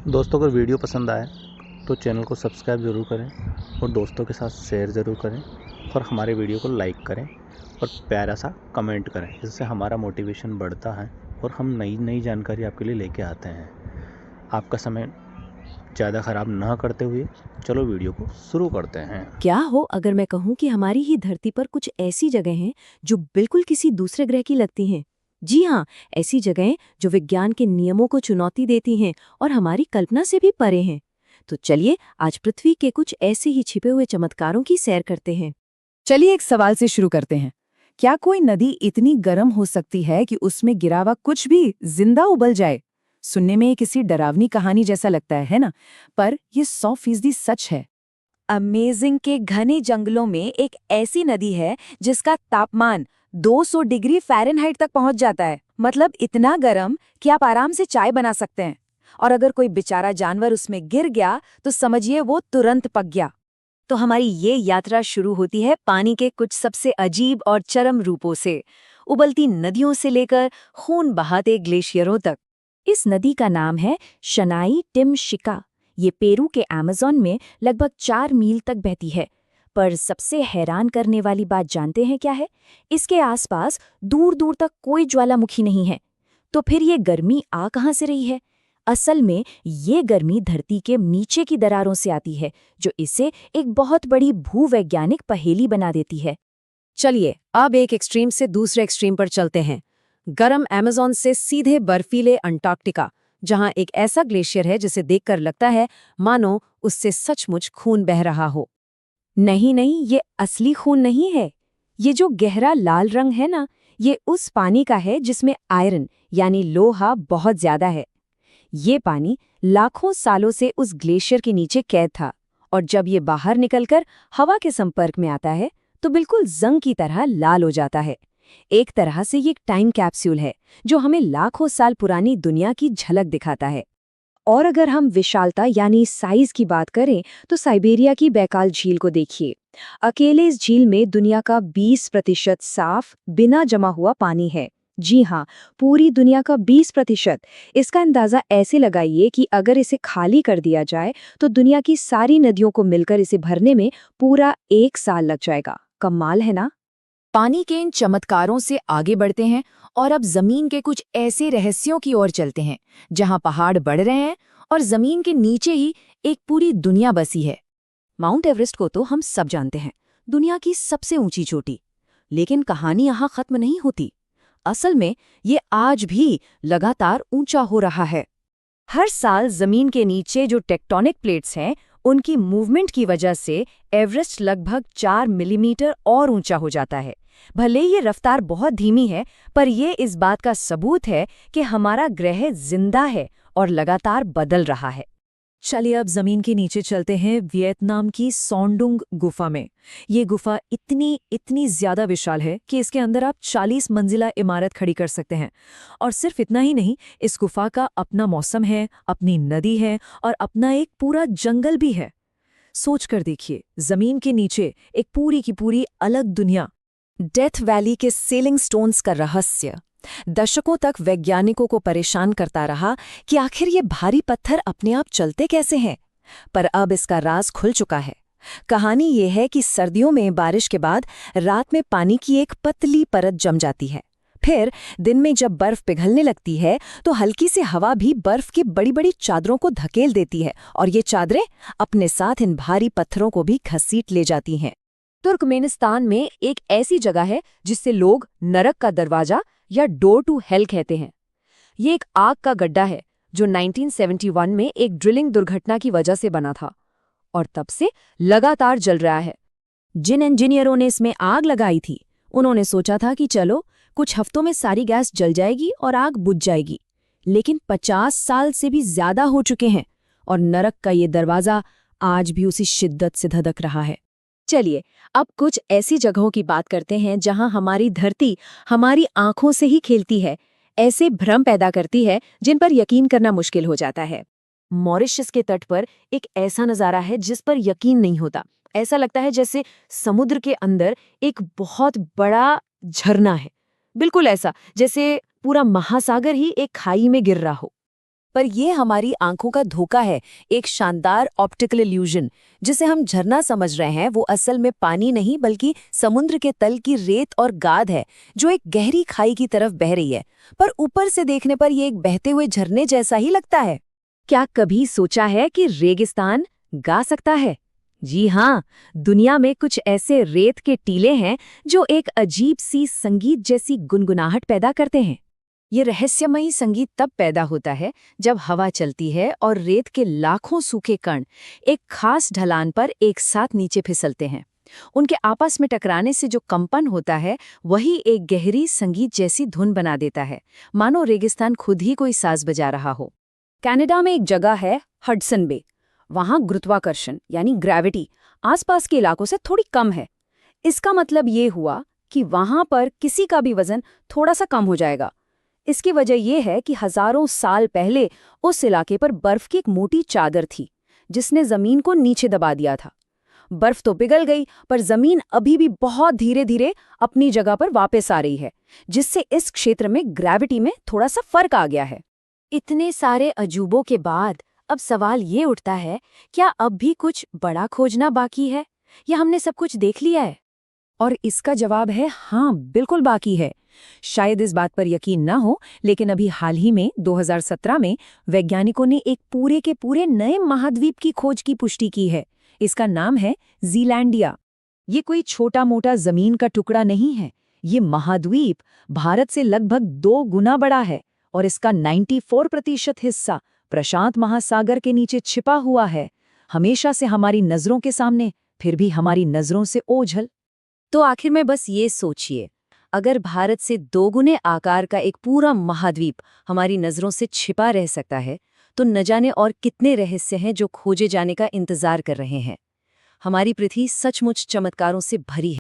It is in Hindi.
दोस्तों अगर वीडियो पसंद आए तो चैनल को सब्सक्राइब ज़रूर करें और दोस्तों के साथ शेयर ज़रूर करें और हमारे वीडियो को लाइक करें और प्यारा सा कमेंट करें। इससे हमारा मोटिवेशन बढ़ता है और हम नई नई जानकारी आपके लिए लेके आते हैं। आपका समय ज़्यादा ख़राब ना करते हुए चलो वीडियो को शुरू करते हैं। क्या हो अगर मैं कहूँ कि हमारी ही धरती पर कुछ ऐसी जगह हैं जो बिल्कुल किसी दूसरे ग्रह की लगती हैं। जी हाँ, ऐसी जगहें जो विज्ञान के नियमों को चुनौती देती हैं और हमारी कल्पना से भी परे हैं। तो चलिए आज पृथ्वी के कुछ ऐसे ही छिपे हुए चमत्कारों की सैर करते हैं। चलिए एक सवाल से शुरू करते हैं। क्या कोई नदी इतनी गर्म हो सकती है कि उसमें गिरा हुआ कुछ भी जिंदा उबल जाए? सुनने में ये किसी डरावनी कहानी जैसा लगता है ना? पर ये 100% सच है। अमेजिंग के घने जंगलों में एक ऐसी नदी है जिसका तापमान 200 डिग्री फ़ारेनहाइट तक पहुंच जाता है। मतलब इतना गर्म कि आप आराम से चाय बना सकते हैं। और अगर कोई बेचारा जानवर उसमें गिर गया तो समझिए वो तुरंत पक गया। तो हमारी ये यात्रा शुरू होती है पानी के कुछ सबसे अजीब और चरम रूपों से, उबलती नदियों से लेकर खून बहाते ग्लेशियरों तक। इस नदी का नाम है शनाई टिमशिका। ये पेरू के अमेज़न में लगभग 4 मील तक बहती है। पर सबसे हैरान करने वाली बात जानते हैं क्या है? इसके आसपास दूर दूर तक कोई ज्वालामुखी नहीं है। तो फिर ये गर्मी आ कहाँ से रही है? असल में ये गर्मी धरती के नीचे की दरारों से आती है, जो इसे एक बहुत बड़ी भूवैज्ञानिक पहेली बना देती है। चलिए अब एक एक्सट्रीम से दूसरे एक्सट्रीम पर चलते हैं। गर्म अमेज़न से सीधे बर्फीले अंटार्कटिका, जहां एक ऐसा ग्लेशियर है जिसे देखकर लगता है मानो उससे सचमुच खून बह रहा हो। नहीं नहीं, ये असली खून नहीं है। ये जो गहरा लाल रंग है ना, ये उस पानी का है जिसमें आयरन यानी लोहा बहुत ज्यादा है। ये पानी लाखों सालों से उस ग्लेशियर के नीचे कैद था, और जब ये बाहर निकलकर हवा के संपर्क में आता है तो बिल्कुल जंग की तरह लाल हो जाता है। एक तरह से ये एक टाइम कैप्सूल है जो हमें लाखों साल पुरानी दुनिया की झलक दिखाता है। और अगर हम विशालता यानी साइज की बात करें तो साइबेरिया की बैकाल झील को देखिए। अकेले इस झील में दुनिया का 20% साफ बिना जमा हुआ पानी है। जी हाँ, पूरी दुनिया का 20%। इसका अंदाजा ऐसे लगाइए कि अगर इसे खाली कर दिया जाए तो दुनिया की सारी नदियों को मिलकर इसे भरने में पूरा 1 साल लग जाएगा। कमाल है ना? पानी के इन चमत्कारों से आगे बढ़ते हैं और अब जमीन के कुछ ऐसे रहस्यों की ओर चलते हैं जहां पहाड़ बढ़ रहे हैं और जमीन के नीचे ही एक पूरी दुनिया बसी है। माउंट एवरेस्ट को तो हम सब जानते हैं, दुनिया की सबसे ऊंची चोटी। लेकिन कहानी यहाँ खत्म नहीं होती। असल में ये आज भी लगातार ऊंचा हो रहा है। हर साल जमीन के नीचे जो टेक्टोनिक प्लेट्स हैं, उनकी मूवमेंट की वजह से एवरेस्ट लगभग 4 मिलीमीटर और ऊंचा हो जाता है। भले ये रफ्तार बहुत धीमी है, पर ये इस बात का सबूत है कि हमारा ग्रह जिंदा है और लगातार बदल रहा है। चलिए अब जमीन के नीचे चलते हैं वियतनाम की सोंडुंग गुफा में। ये गुफा इतनी ज्यादा विशाल है कि इसके अंदर आप 40 मंजिला इमारत खड़ी कर सकते हैं। और सिर्फ इतना ही नहीं, इस गुफा का अपना मौसम है, अपनी नदी है और अपना एक पूरा जंगल भी है। सोच कर देखिए, जमीन के नीचे एक पूरी की पूरी अलग दुनिया। डेथ वैली के सेलिंग स्टोन्स का रहस्य दशकों तक वैज्ञानिकों को परेशान करता रहा कि आखिर ये भारी पत्थर अपने आप चलते कैसे हैं। पर अब इसका राज खुल चुका है। कहानी ये है कि सर्दियों में बारिश के बाद रात में पानी की एक पतली परत जम जाती है। फिर दिन में जब बर्फ पिघलने लगती है तो हल्की सी हवा भी बर्फ की बड़ी बड़ी चादरों को धकेल देती है, और ये चादरें अपने साथ इन भारी पत्थरों को भी घसीट ले जाती हैं। तुर्कमेनिस्तान में एक ऐसी जगह है जिसे लोग नरक का दरवाजा या डोर टू हेल कहते हैं। ये एक आग का गड्ढा है जो 1971 में एक ड्रिलिंग दुर्घटना की वजह से बना था, और तब से लगातार जल रहा है। जिन इंजीनियरों ने इसमें आग लगाई थी, उन्होंने सोचा था कि चलो कुछ हफ्तों में सारी गैस जल जाएगी और आग बुझ जाएगी। लेकिन 50 साल से भी ज्यादा हो चुके हैं और नरक का ये दरवाजा आज भी उसी शिद्दत से धधक रहा है। चलिए अब कुछ ऐसी जगहों की बात करते हैं जहां हमारी धरती हमारी आंखों से ही खेलती है, ऐसे भ्रम पैदा करती है जिन पर यकीन करना मुश्किल हो जाता है। मॉरिशस के तट पर एक ऐसा नज़ारा है जिस पर यकीन नहीं होता। ऐसा लगता है जैसे समुद्र के अंदर एक बहुत बड़ा झरना है। बिल्कुल ऐसा जैसे पूरा महासागर ही एक खाई में गिर रहा हो। पर ये हमारी आंखों का धोखा है, एक शानदार ऑप्टिकल इल्यूजन। जिसे हम झरना समझ रहे हैं वो असल में पानी नहीं बल्कि समुद्र के तल की रेत और गाद है जो एक गहरी खाई की तरफ बह रही है। पर ऊपर से देखने पर ये एक बहते हुए झरने जैसा ही लगता है। क्या कभी सोचा है कि रेगिस्तान गा सकता है? जी हाँ, दुनिया में कुछ ऐसे रेत के टीले हैं जो एक अजीब सी संगीत जैसी गुनगुनाहट पैदा करते हैं। ये रहस्यमयी संगीत तब पैदा होता है जब हवा चलती है और रेत के लाखों सूखे कण एक खास ढलान पर एक साथ नीचे फिसलते हैं। उनके आपस में टकराने से जो कंपन होता है वही एक गहरी संगीत जैसी धुन बना देता है, मानो रेगिस्तान खुद ही कोई साज बजा रहा हो। कनाडा में एक जगह है हडसन बे। वहां गुरुत्वाकर्षण यानी ग्रेविटी आसपास के इलाकों से थोड़ी कम है। इसका मतलब ये हुआ कि वहां पर किसी का भी वजन थोड़ा सा कम हो जाएगा। इसकी वजह यह है कि हजारों साल पहले उस इलाके पर बर्फ की एक मोटी चादर थी जिसने जमीन को नीचे दबा दिया था। बर्फ तो पिघल गई पर जमीन अभी भी बहुत धीरे धीरे अपनी जगह पर वापस आ रही है, जिससे इस क्षेत्र में ग्रेविटी में थोड़ा सा फर्क आ गया है। इतने सारे अजूबों के बाद अब सवाल ये उठता है, क्या अब भी कुछ बड़ा खोजना बाकी है या हमने सब कुछ देख लिया है? और इसका जवाब है हाँ, बिल्कुल बाकी है। शायद इस बात पर यकीन न हो, लेकिन अभी हाल ही में 2017 में वैज्ञानिकों ने एक पूरे के पूरे नए महाद्वीप की खोज की पुष्टि की है। इसका नाम है ज़ीलैंडिया। ये कोई छोटा मोटा जमीन का टुकड़ा नहीं है। ये महाद्वीप भारत से लगभग 2 गुना बड़ा है और इसका 94% हिस्सा प्रशांत महासागर के नीचे छिपा हुआ है, हमेशा से हमारी नजरों के सामने, फिर भी हमारी नजरों से ओझल। तो आखिर में बस ये सोचिए, अगर भारत से 2 गुने आकार का एक पूरा महाद्वीप हमारी नजरों से छिपा रह सकता है, तो न जाने और कितने रहस्य हैं जो खोजे जाने का इंतजार कर रहे हैं। हमारी पृथ्वी सचमुच चमत्कारों से भरी है।